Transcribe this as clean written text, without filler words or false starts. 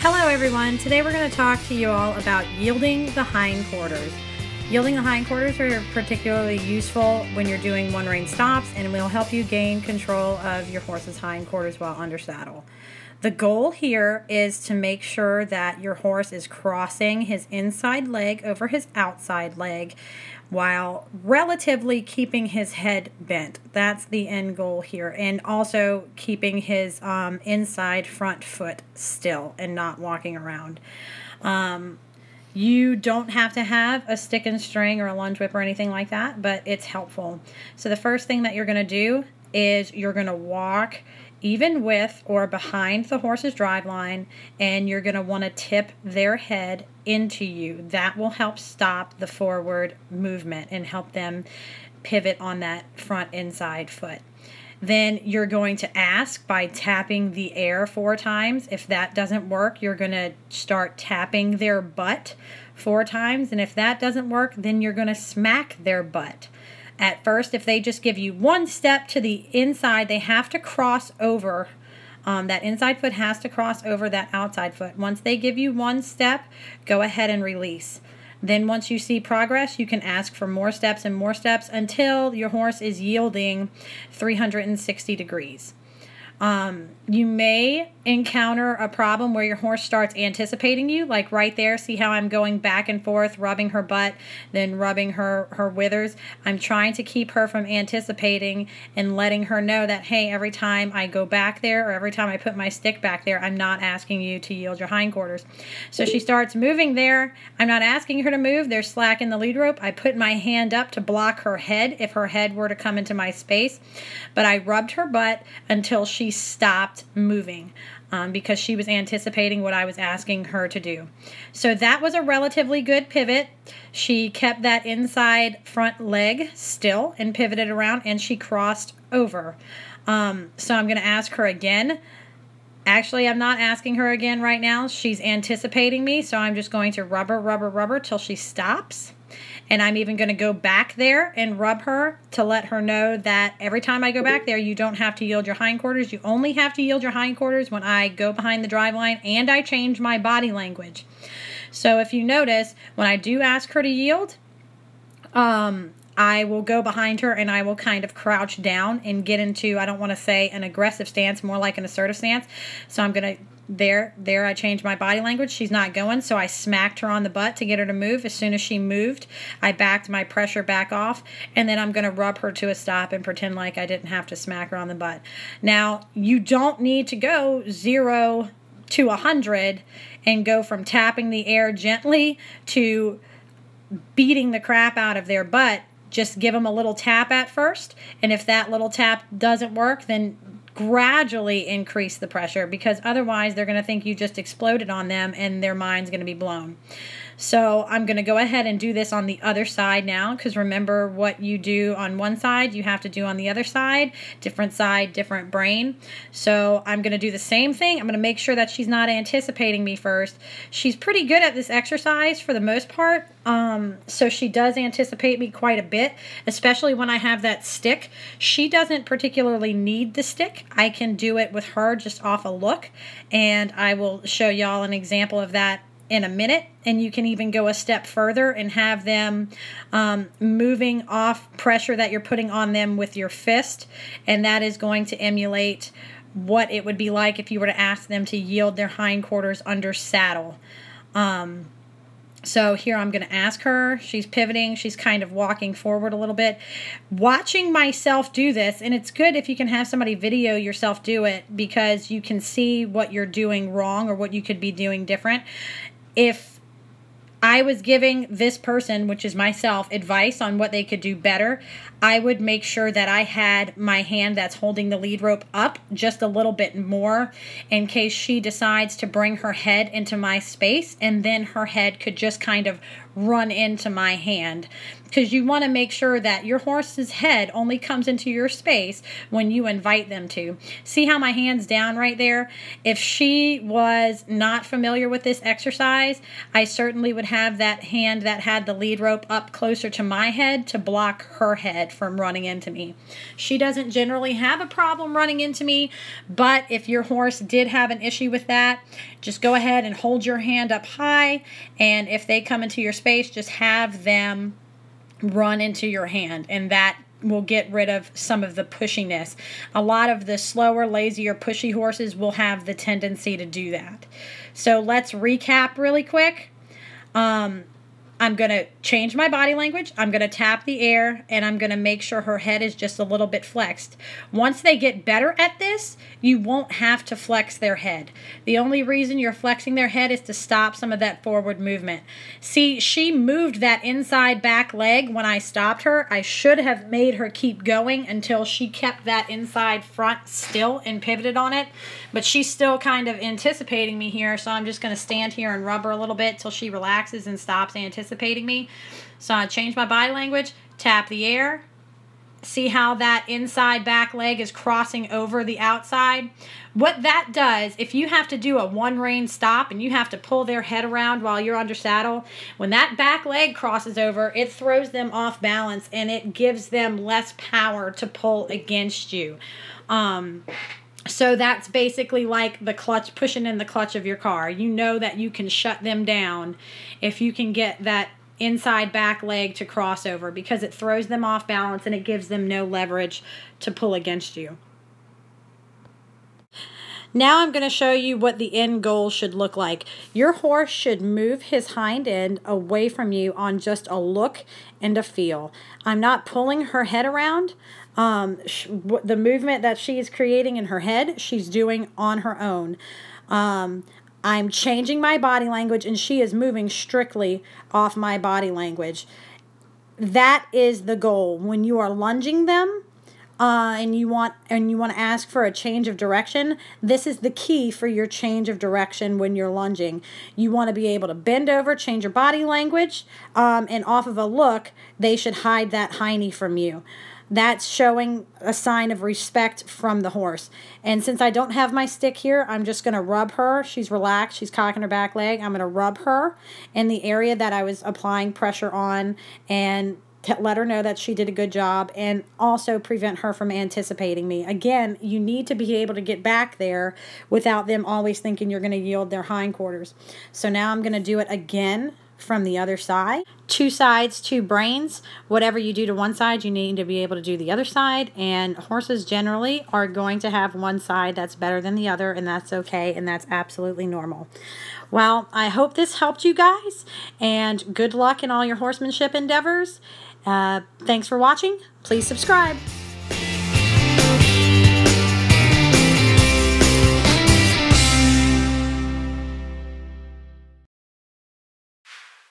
Hello everyone, today we're going to talk to you all about yielding the hindquarters. Yielding the hindquarters are particularly useful when you're doing one-rein stops and will help you gain control of your horse's hindquarters while under saddle. The goal here is to make sure that your horse is crossing his inside leg over his outside leg while relatively keeping his head bent. That's the end goal here. And also keeping his inside front foot still and not walking around. You don't have to have a stick and string or a lunge whip or anything like that, but it's helpful. So the first thing that you're going to do is you're going to walk even with or behind the horse's drive line, and you're going to want to tip their head into you. That will help stop the forward movement and help them pivot on that front inside foot. Then you're going to ask by tapping the air 4 times. If that doesn't work, you're going to start tapping their butt 4 times. And if that doesn't work, then you're going to smack their butt. At first, if they just give you 1 step to the inside, they have to cross over. That inside foot has to cross over that outside foot. Once they give you 1 step, go ahead and release. Then once you see progress, you can ask for more steps and more steps until your horse is yielding 360 degrees. You may encounter a problem where your horse starts anticipating you, like right there. See how I'm going back and forth, rubbing her butt, then rubbing her withers. I'm trying to keep her from anticipating and letting her know that, hey, every time I go back there or every time I put my stick back there, I'm not asking you to yield your hindquarters. So she starts moving there. I'm not asking her to move. There's slack in the lead rope. I put my hand up to block her head if her head were to come into my space. But I rubbed her butt until she stopped moving because she was anticipating what I was asking her to do. So that was a relatively good pivot. She kept that inside front leg still and pivoted around, and she crossed over. So I'm going to ask her again. Actually, I'm not asking her again right now. She's anticipating me, so I'm just going to rub her till she stops. And I'm even going to go back there and rub her to let her know that every time I go back there, you don't have to yield your hindquarters. You only have to yield your hindquarters when I go behind the drive line and I change my body language. So if you notice, when I do ask her to yield, I will go behind her and I will kind of crouch down and get into, I don't want to say an aggressive stance, more like an assertive stance. So I'm going to, there I changed my body language. She's not going, so I smacked her on the butt to get her to move. As soon as she moved, I backed my pressure back off, and then I'm going to rub her to a stop and pretend like I didn't have to smack her on the butt. Now, you don't need to go 0 to 100 and go from tapping the air gently to beating the crap out of their butt. Just give them a little tap at first, and if that little tap doesn't work, then gradually increase the pressure, because otherwise they're going to think you just exploded on them and their mind's going to be blown. So I'm going to go ahead and do this on the other side now, because remember, what you do on one side, you have to do on the other side. Different side, different brain. So I'm going to do the same thing. I'm going to make sure that she's not anticipating me first. She's pretty good at this exercise for the most part. So she does anticipate me quite a bit, especially when I have that stick. She doesn't particularly need the stick. I can do it with her just off a look, and I will show y'all an example of that in a minute. And you can even go a step further and have them moving off pressure that you're putting on them with your fist, and that is going to emulate what it would be like if you were to ask them to yield their hindquarters under saddle. So here I'm going to ask her. She's pivoting. She's kind of walking forward a little bit. Watching myself do this, and it's good if you can have somebody video yourself do it, because you can see what you're doing wrong or what you could be doing different. If I was giving this person, which is myself, advice on what they could do better, I would make sure that I had my hand that's holding the lead rope up just a little bit more in case she decides to bring her head into my space, and then her head could just kind of run into my hand. Because you want to make sure that your horse's head only comes into your space when you invite them to. See how my hand's down right there? If she was not familiar with this exercise, I certainly would have that hand that had the lead rope up closer to my head to block her head. head from running into me. She doesn't generally have a problem running into me, but if your horse did have an issue with that, just go ahead and hold your hand up high, and if they come into your space, just have them run into your hand, and that will get rid of some of the pushiness. A lot of the slower, lazier, pushy horses will have the tendency to do that. So let's recap really quick. I'm going to change my body language. I'm going to tap the air, and I'm going to make sure her head is just a little bit flexed. Once they get better at this, you won't have to flex their head. The only reason you're flexing their head is to stop some of that forward movement. See, she moved that inside back leg when I stopped her. I should have made her keep going until she kept that inside front still and pivoted on it. But she's still kind of anticipating me here, so I'm just going to stand here and rub her a little bit till she relaxes and stops anticipating me. So I change my body language, tap the air. See how that inside back leg is crossing over the outside? What that does, if you have to do a one-rein stop and you have to pull their head around while you're under saddle, when that back leg crosses over, it throws them off balance and it gives them less power to pull against you. So that's basically like the clutch, pushing in the clutch of your car. You know that you can shut them down if you can get that inside back leg to cross over, because it throws them off balance and it gives them no leverage to pull against you. Now I'm going to show you what the end goal should look like. Your horse should move his hind end away from you on just a look and a feel. I'm not pulling her head around. The movement that she is creating in her head, she's doing on her own. I'm changing my body language, and she is moving strictly off my body language. That is the goal. When you are lunging them, and you want to ask for a change of direction, this is the key for your change of direction when you're lunging. You want to be able to bend over, change your body language, and off of a look, they should hide that hiney from you. That's showing a sign of respect from the horse. And since I don't have my stick here, I'm just going to rub her. She's relaxed. She's cocking her back leg. I'm going to rub her in the area that I was applying pressure on and let her know that she did a good job, and also prevent her from anticipating me. Again, you need to be able to get back there without them always thinking you're going to yield their hindquarters. So now I'm going to do it again from the other side. Two sides, two brains. Whatever you do to one side, you need to be able to do the other side, and horses generally are going to have one side that's better than the other, and that's okay, and that's absolutely normal. Well, I hope this helped you guys, and good luck in all your horsemanship endeavors. Thanks for watching. Please subscribe.